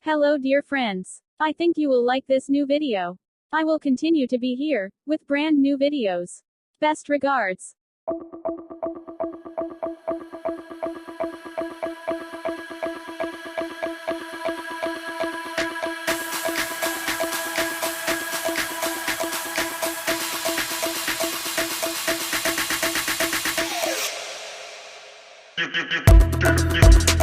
Hello dear friends. I think you will like this new video. I will continue to be here, with brand new videos. Best regards. Dip, dip, dip, dip, dip.